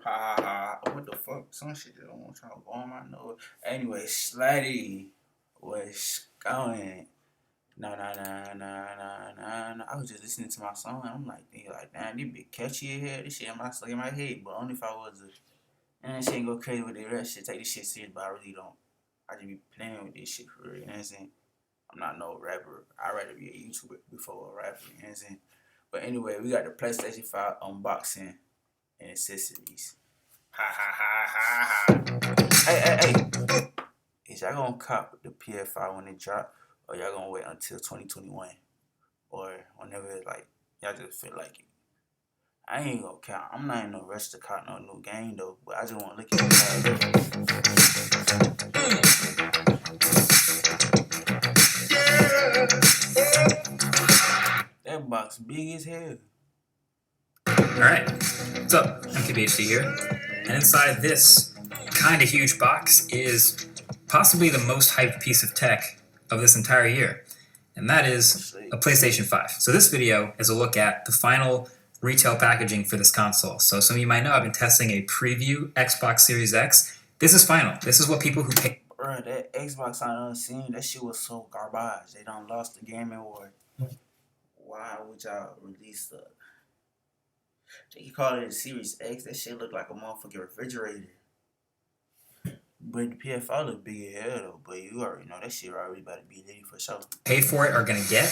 Ha ha ha. What the fuck? Some shit that I don't want y'all to go on my nose. Anyway, Slutty was going. No, no, no, no, no, no, no. I was just listening to my song and I'm like, damn, this bit catchy in here. This shit stuck in my head, but only if I was a. And shit ain't go crazy with the rest shit. Take this shit serious, but I really don't. I just be playing with this shit for real. You know what I'm saying? I'm not no rapper. I'd rather be a YouTuber before a rapper. You know what I'm saying? But anyway, we got the PlayStation 5 unboxing and accessories. Ha ha ha ha ha. Hey. Is y'all gonna cop the PS5 when it drop? Or y'all gonna wait until 2021? Or whenever, like, y'all just feel like it? I ain't gonna count. I'm not in no rush to cop no new game, though. But I just wanna look at that box big as hell. Alright, what's up? I'm KBHD here, and inside this kinda huge box is possibly the most hyped piece of tech of this entire year, and that is a PlayStation 5. So this video is a look at the final retail packaging for this console. So some of you might know I've been testing a preview Xbox Series X. This is final. This is what people who pay. Bruh, that Xbox I done seen, that shit was so garbage. They done lost the gaming war. Why would y'all release the... They call it a Series X. That shit look like a motherfucking refrigerator. But the PS5 look big as hell though. But you already know that shit already about to be litty for sure. Pay for it are gonna get.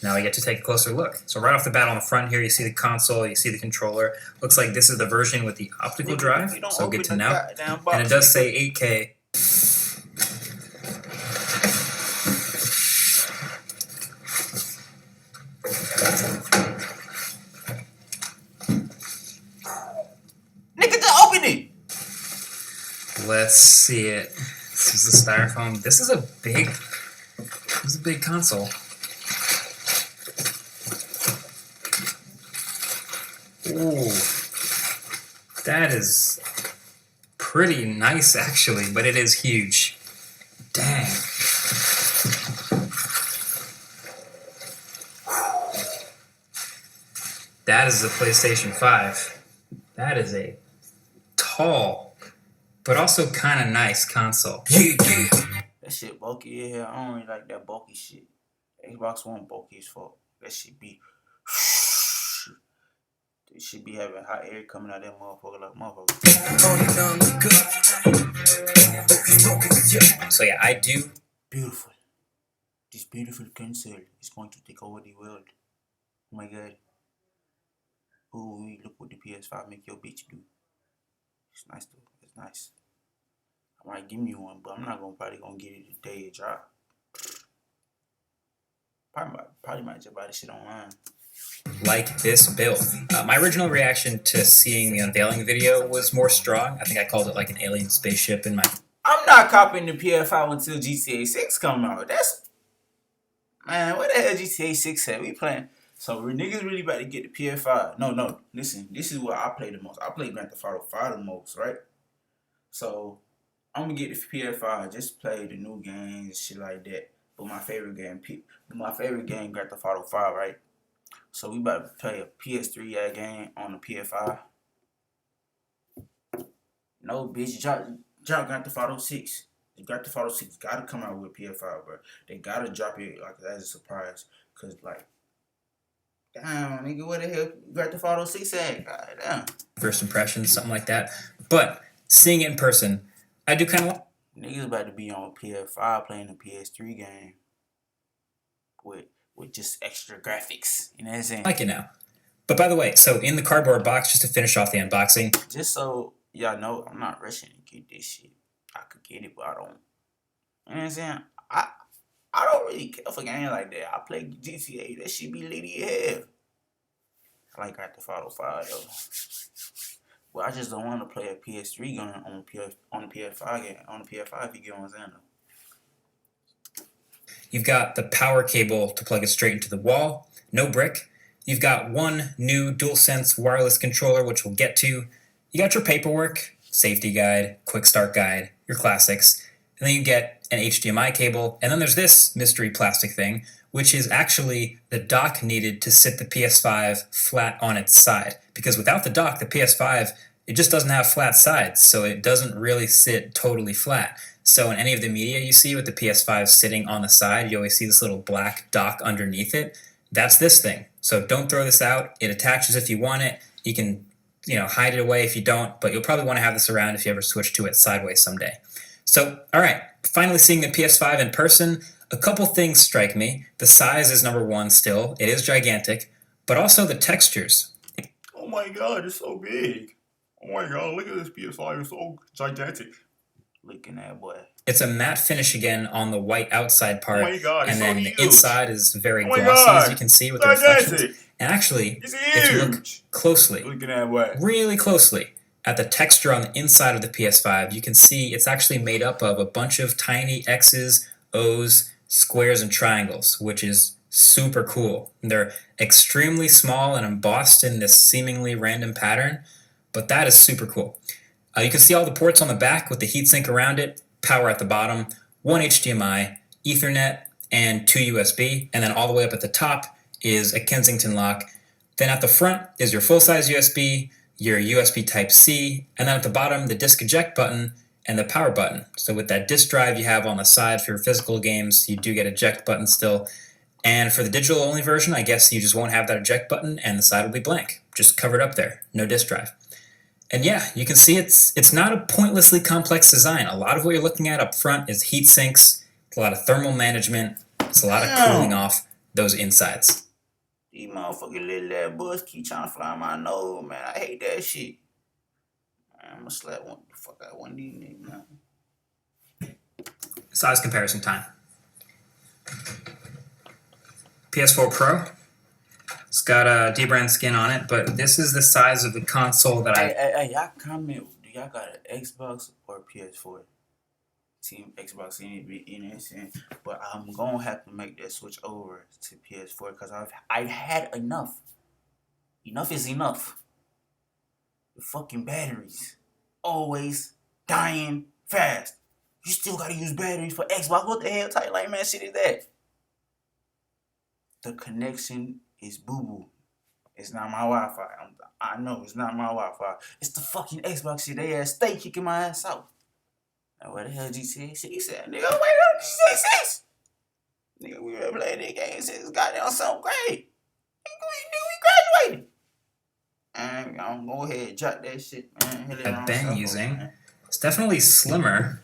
Now we get to take a closer look. So right off the bat on the front here, you see the console, you see the controller. Looks like this is the version with the optical drive. So good to know. And it does say 8K. Let's see it. This is the styrofoam. This is a big console. Ooh, that is pretty nice actually, but it is huge. Dang. That is the PlayStation 5. That is a tall, but also kind of nice console. That shit bulky, yeah. I don't really like that bulky shit. Xbox One bulky as fuck. That shit be... They should be having hot air coming out of that motherfucker like motherfucker. So yeah, I do. Beautiful. This beautiful console is going to take over the world. Oh my god. Ooh, look what the PS5 make your bitch do. It's nice though. It's nice. I might give me one, but I'm not probably gonna get it the day it drop. Probably might just buy this shit online. Like this build. My original reaction to seeing the unveiling video was more strong. I think I called it like an alien spaceship in my... I'm not copying the PS5 until GTA 6 come out. That's... Man, what the hell GTA 6 at? We playing... So niggas really about to get the PS5. No, listen. This is what I play the most. I play Grand Theft Auto 5 the most, right? So, I'm gonna get the PS5. Just play the new games and shit like that. But my favorite game, Grand Theft Auto 5, right? So we about to play a PS3 game on the PS5. No, bitch, drop Grand Theft Auto 6. The Grand Theft Auto 6 gotta come out with PS5, bro. They gotta drop it like as a surprise. Cause like, damn, nigga, where the hell Grand Theft Auto 6 at? God damn. First impressions, something like that. But seeing it in person, I do kind of... Niggas about to be on PS5 playing the PS3 game. With just extra graphics, you know what I'm saying? Like it now. But by the way, so in the cardboard box, just to finish off the unboxing. Just so y'all know, I'm not rushing to get this shit. I could get it, but I don't. You know what I'm saying? I don't really care for games like that. I play GTA. That shit be litty as hell. I like Grand Theft Auto 5 though. But I just don't want to play a PS3 game on the PS5 game. On the PS5, if you get what I'm saying though. You've got the power cable to plug it straight into the wall. No brick. You've got one new DualSense wireless controller, which we'll get to. You got your paperwork, safety guide, quick start guide, your classics. And then you get an HDMI cable. And then there's this mystery plastic thing, which is actually the dock needed to sit the PS5 flat on its side. Because without the dock, the PS5, it just doesn't have flat sides, so it doesn't really sit totally flat. So in any of the media you see with the PS5 sitting on the side, you always see this little black dock underneath it. That's this thing. So don't throw this out. It attaches if you want it. You can, hide it away if you don't, but you'll probably want to have this around if you ever switch to it sideways someday. So, all right, finally seeing the PS5 in person, a couple things strike me. The size is number one still. It is gigantic, but also the textures. Oh my god, it's so big. Oh my god, look at this PS5, it's so gigantic. Looking at boy. It's a matte finish again on the white outside part, Oh my god, it's and then so the huge. inside is very Oh my glossy, god, as you can see with the reflections. gigantic. And actually, It's if you look huge. closely, Looking at boy. really closely, at the texture on the inside of the PS5, you can see it's actually made up of a bunch of tiny X's, O's, squares, and triangles, which is super cool. And they're extremely small and embossed in this seemingly random pattern, but that is super cool. You can see all the ports on the back with the heatsink around it, power at the bottom, one HDMI, Ethernet, and two USB, and then all the way up at the top is a Kensington lock. Then at the front is your full-size USB, your USB Type-C, and then at the bottom, the disk eject button and the power button. So with that disk drive you have on the side for your physical games, you do get eject button still. And for the digital-only version, I guess you just won't have that eject button and the side will be blank, just covered up there, no disk drive. And yeah, you can see it's not a pointlessly complex design. A lot of what you're looking at up front is heat sinks, it's a lot of thermal management, it's a lot of cooling off those insides. These motherfucking little ass bugs keep trying to fly my nose, man. I hate that shit. Man, I'm gonna slap one the fuck out one of these niggas, man. Size comparison time. PS4 Pro. It's got a dbrand skin on it, but this is the size of the console that Hey, y'all comment. Do y'all got an Xbox or a PS4? Team Xbox in but I'm gonna have to make that switch over to PS4 because I've had enough. Enough is enough. The fucking batteries always dying fast. You still gotta use batteries for Xbox. What the hell type like man shit is that? The connection is boo boo. It's not my Wi-Fi. I know it's not my Wi-Fi. It's the fucking Xbox shit. They ass stay kicking my ass out. Now where the hell GTA 6 at? Nigga, wait up, GTA 6! Nigga, we been playing this game since goddamn 7th grade. Nigga, we graduated. And I'm gonna go ahead and drop that shit, man. I've been using. It's definitely slimmer.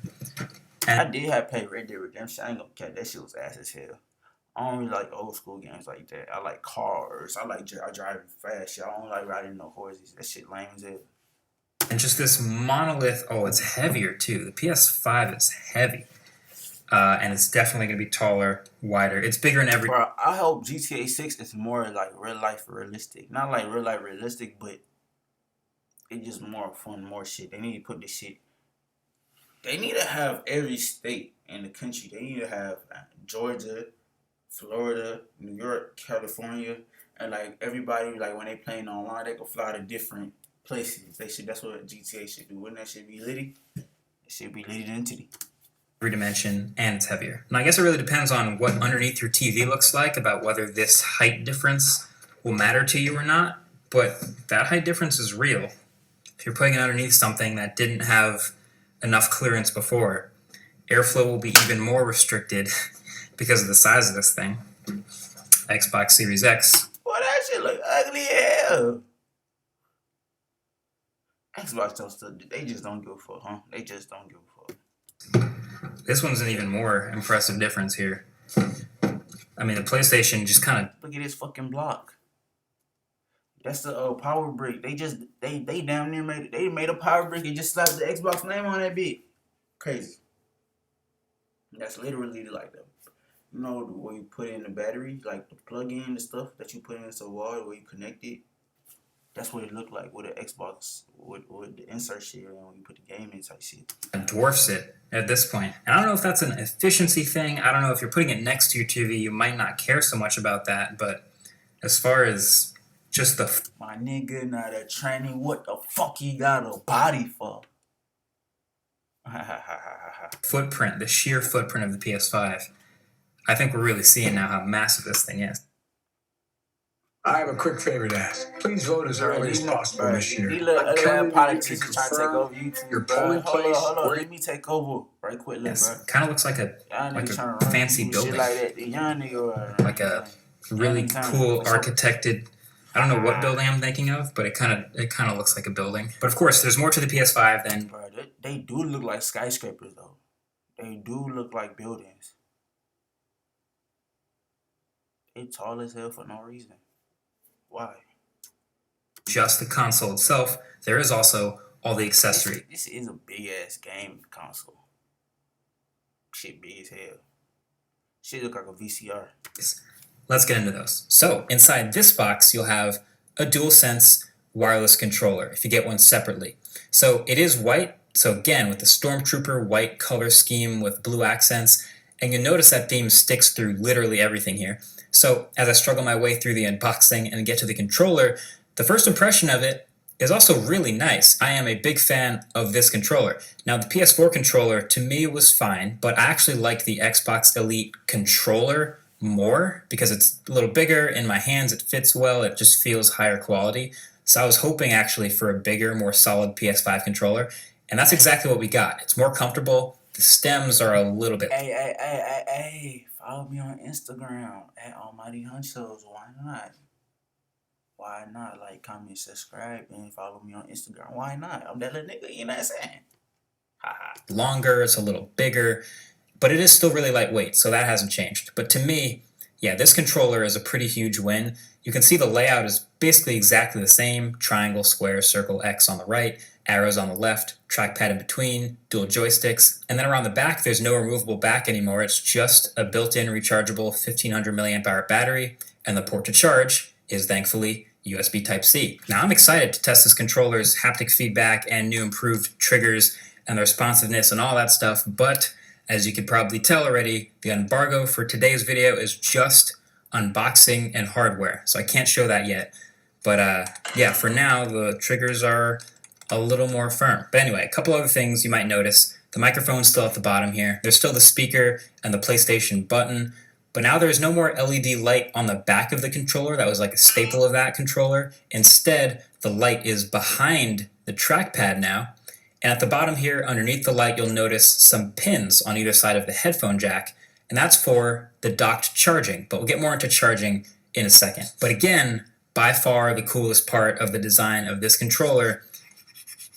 I did have to play Red Dead Redemption. I ain't gonna catch that shit was ass as hell. I don't really like old school games like that. I like cars. I like driving fast shit. I don't like riding no horses. That shit lame as hell. And just this monolith, it's heavier too. The PS5 is heavy. And it's definitely going to be taller, wider. It's bigger in every... Bro, I hope GTA 6 is more like real life realistic. Not like real life realistic, but it's just more fun, more shit. They need to put this shit... They need to have every state in the country. They need to have Georgia, Florida, New York, California, and like everybody, like when they playing online, they can fly to different places. That's what GTA should do. Wouldn't that shit be litty? It should be litty than titty. Every dimension, and it's heavier. And I guess it really depends on what underneath your TV looks like about whether this height difference will matter to you or not. But that height difference is real. If you're putting it underneath something that didn't have enough clearance before, airflow will be even more restricted because of the size of this thing. Xbox Series X. Boy, that shit look ugly as hell. Xbox they just don't give a fuck, huh? They just don't give a fuck. This one's an even more impressive difference here. I mean, the PlayStation just kind of... Look at this fucking block. That's the power brick. They damn near made a power brick and just slapped the Xbox name on that bit. Crazy. That's literally like the, where you put in the battery, like the plug in the stuff that you put into the wall where you connect it. That's what it looked like with an Xbox, with the insert shit when you put the game in type shit. It dwarfs it at this point. And I don't know if that's an efficiency thing. I don't know if you're putting it next to your TV, you might not care so much about that. But as far as just the... My nigga, not a tranny, what the fuck he got a body for? footprint, the sheer footprint of the PS5. I think we're really seeing now how massive this thing is. I have a quick favor to ask. Please vote as early as possible this year. These little I'm counting on you to politicians trying to take confirm over YouTube, your bro. polling place. Hold on. Let me take over right quick, little Yes, bro. kind of looks like a Y'all niggas trying to run fancy shit building, like that. The young nigga, like a really cool architected. I don't know what building I'm thinking of, but it kind of looks like a building. But of course, there's more to the PS5 than. Bro, they do look like skyscrapers though. They do look like buildings. They tall as hell for no reason. Why? Just the console itself, there is also all the accessories. This is a big ass game console. Shit big as hell. Shit look like a VCR. Let's get into those. So inside this box, you'll have a DualSense wireless controller if you get one separately. So it is white. So again, with the Stormtrooper white color scheme with blue accents, and you'll notice that theme sticks through literally everything here. So as I struggle my way through the unboxing and get to the controller, the first impression of it is also really nice. I am a big fan of this controller. Now the PS4 controller to me was fine, but I actually like the Xbox Elite controller more because it's a little bigger in my hands, it fits well, it just feels higher quality. So I was hoping actually for a bigger, more solid PS5 controller, and that's exactly what we got. It's more comfortable, the stems are a little bit... Hey, follow me on Instagram at Almighty Hunchos. Why not? Why not? Like, comment, subscribe, and follow me on Instagram. Why not? I'm that little nigga, you know what I'm saying? Haha. Longer, it's a little bigger, but it is still really lightweight, so that hasn't changed. But to me, yeah, this controller is a pretty huge win. You can see the layout is basically exactly the same. Triangle, square, circle, X on the right, arrows on the left, trackpad in between, dual joysticks. And then around the back, there's no removable back anymore. It's just a built-in rechargeable 1500 milliamp hour battery, and the port to charge is thankfully USB Type-C. Now I'm excited to test this controller's haptic feedback and new improved triggers and the responsiveness and all that stuff, but as you could probably tell already, the embargo for today's video is just unboxing and hardware, so I can't show that yet. But yeah, for now, the triggers are a little more firm. But anyway, a couple other things you might notice. The microphone's still at the bottom here. There's still the speaker and the PlayStation button, but now there's no more LED light on the back of the controller. That was like a staple of that controller. Instead, the light is behind the trackpad now. And at the bottom here, underneath the light, you'll notice some pins on either side of the headphone jack, and that's for the docked charging, but we'll get more into charging in a second. But again, by far the coolest part of the design of this controller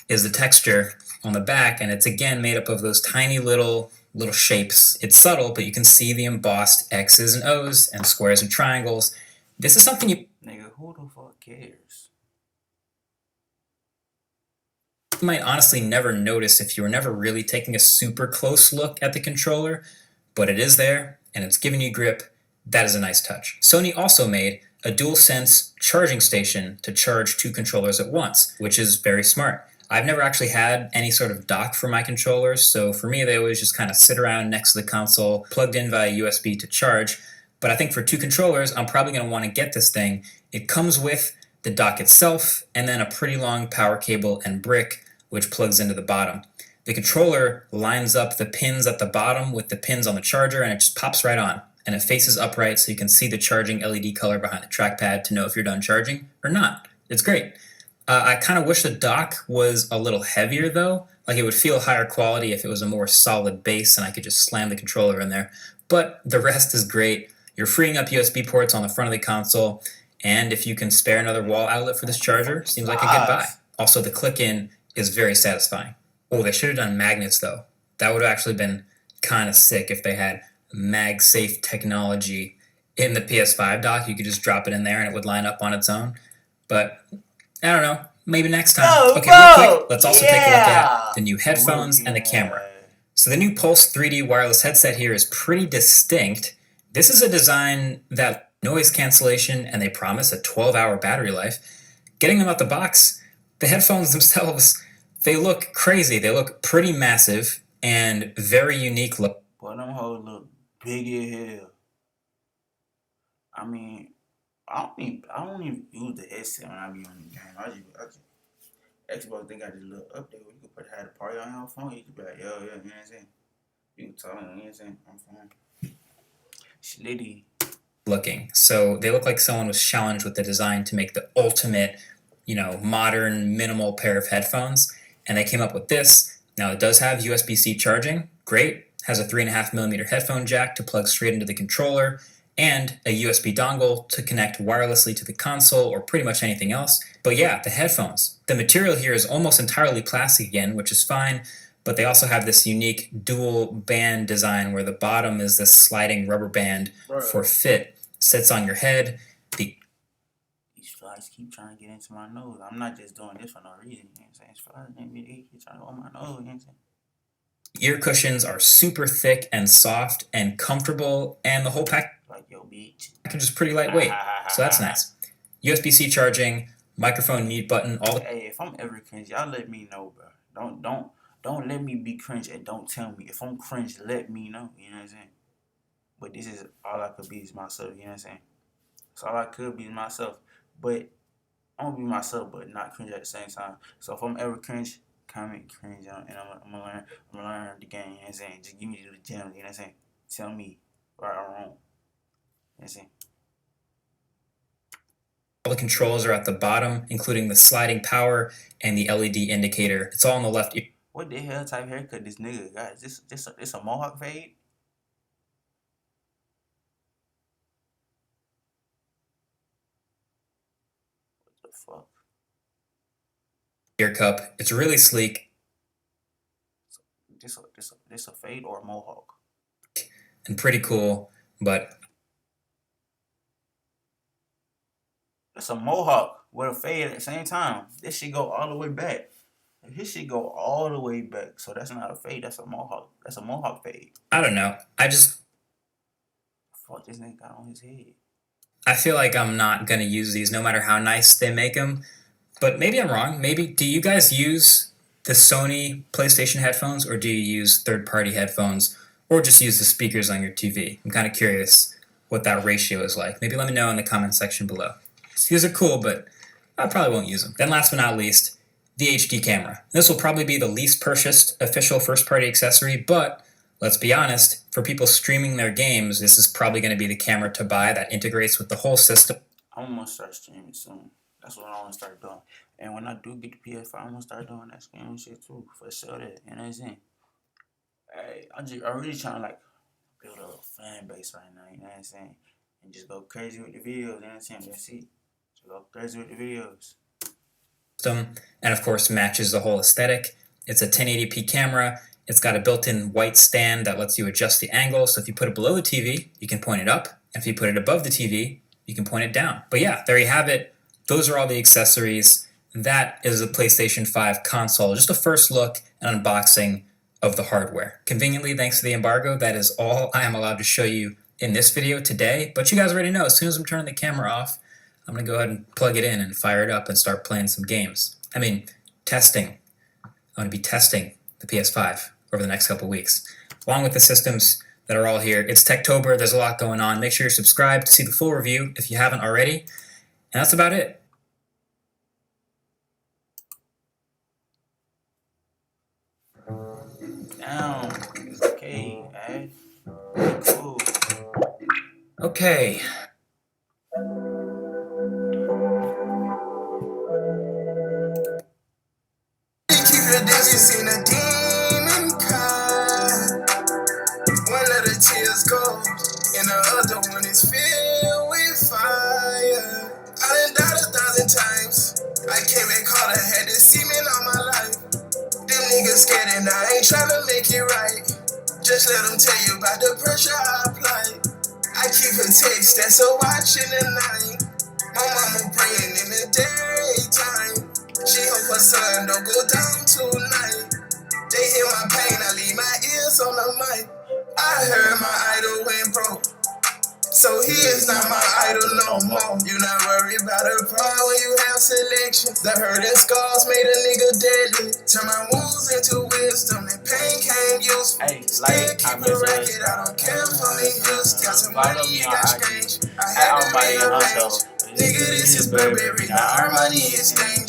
is the texture on the back, and it's again made up of those tiny little shapes. It's subtle, but you can see the embossed X's and O's and squares and triangles. This is something you... Nigga, who the fuck cares? You might honestly never notice if you were never really taking a super close look at the controller, but it is there, and it's giving you grip. That is a nice touch. Sony also made a DualSense charging station to charge two controllers at once, which is very smart. I've never actually had any sort of dock for my controllers, so for me they always just kind of sit around next to the console, plugged in via USB to charge. But I think for two controllers, I'm probably going to want to get this thing. It comes with the dock itself, and then a pretty long power cable and brick, which plugs into the bottom. The controller lines up the pins at the bottom with the pins on the charger, and it just pops right on. And it faces upright so you can see the charging LED color behind the trackpad to know if you're done charging or not. It's great. I kind of wish the dock was a little heavier though. Like it would feel higher quality if it was a more solid base and I could just slam the controller in there. But the rest is great. You're freeing up USB ports on the front of the console, and if you can spare another wall outlet for this charger, seems like a good buy. Also, the click-in is very satisfying. Oh, they should have done magnets though. That would have actually been kind of sick if they had MagSafe technology in the PS5 dock. You could just drop it in there and it would line up on its own. But I don't know, maybe next time. Okay, real quick, let's also take a look at the new headphones and the camera. So the new Pulse 3D wireless headset here is pretty distinct. This is a design that noise cancellation, and they promise a 12-hour battery life. Getting them out the box, the headphones themselves, they look crazy. They look pretty massive and very unique look. Boy, them hoes look big as hell. I mean, I don't even use the headset when I be on the game. I just Xbox, they got this little update where you can have the party on your phone. You can be like, yo, you know what I'm saying? You can tell them, you know what I'm saying, on phone. Slitty. looking. So they look like someone was challenged with the design to make the ultimate, modern minimal pair of headphones. And they came up with this. Now it does have USB-C charging. Great. Has a 3.5mm headphone jack to plug straight into the controller, and a USB dongle to connect wirelessly to the console or pretty much anything else. But yeah, the headphones. The material here is almost entirely plastic again, which is fine, but they also have this unique dual band design where the bottom is this sliding rubber band for fit. Sits on your head. These flies keep trying to get into my nose. I'm not just doing this for no reason. You know what I'm saying? These flies keep trying to go on my nose. You know what I'm saying? Ear cushions are super thick and soft and comfortable, and the whole package is pretty lightweight, so that's nice. USB-C charging, microphone mute button, all. Hey, if I'm ever cringe, y'all let me know, bro. Don't let me be cringe and don't tell me. If I'm cringe, let me know. You know what I'm saying? But this is all I could be is myself. You know what I'm saying? So all I could be is myself. But I'm gonna be myself, but not cringe at the same time. So if I'm ever cringe, comment cringe, and I'm gonna learn the game. You know what I'm saying? Just give me the gems. You know what I'm saying? Tell me right or wrong. You know what I'm saying? All the controls are at the bottom, including the sliding power and the LED indicator. It's all on the left. What the hell type haircut this nigga got? Is this a mohawk fade? What the fuck? Ear cup. It's really sleek. This a fade or a mohawk? And pretty cool, but that's a mohawk with a fade at the same time. This shit go all the way back. His shit go all the way back, so that's not a fade. That's a mohawk. That's a mohawk fade. I don't know. Fuck this nigga got on his head. I feel like I'm not gonna use these, no matter how nice they make them. But maybe I'm wrong. Maybe do you guys use the Sony PlayStation headphones, or do you use third-party headphones, or just use the speakers on your TV? I'm kind of curious what that ratio is like. Maybe let me know in the comment section below. These are cool, but I probably won't use them. Then last but not least, the HD camera. This will probably be the least purchased official first-party accessory, but let's be honest, for people streaming their games, this is probably going to be the camera to buy that integrates with the whole system. I'm gonna start streaming soon. That's what I want to start doing. And when I do get the PS5, I'm gonna start doing that streaming shit too, for sure. That, you know what I'm saying? Hey, I'm really trying to like build a little fan base right now. You know what I'm saying? And just go crazy with the videos. You know what I'm saying? That's it. Just go crazy with the videos. And of course matches the whole aesthetic. It's a 1080p camera. It's got a built-in white stand that lets you adjust the angle. So if you put it below the TV, you can point it up. If you put it above the TV, you can point it down. But yeah, there you have it. Those are all the accessories. That is the PlayStation 5 console. Just a first look and unboxing of the hardware. Conveniently, thanks to the embargo, that is all I am allowed to show you in this video today. But you guys already know, as soon as I'm turning the camera off, I'm going to go ahead and plug it in and fire it up and start playing some games. Testing. I'm going to be testing the PS5 over the next couple weeks, along with the systems that are all here. It's Techtober. There's a lot going on. Make sure you're subscribed to see the full review if you haven't already. And that's about it. Down. Okay, Ash. Cool. Okay. Seen a demon cry. One of the tears goes, and the other one is filled with fire. I done died 1,000 times. I came back harder, had this semen all my life. Them niggas scared and I ain't tryna make it right. Just let them tell you about the pressure I apply. I keep a text that's a watch in the night. My mama praying in the daytime. She hope her son don't go down tonight. They hear my pain, I leave my ears on the mic. I heard my idol went broke, so he is not my idol no more. You not worried about a problem when you have selection. The hurt and scars made a nigga deadly. Turn my wounds into wisdom, and pain came useful. Hey, Still keep a record, I don't care for me. Just got some money, you got strange. I had to rearrange. Nigga, this is Burberry, now our money is strange.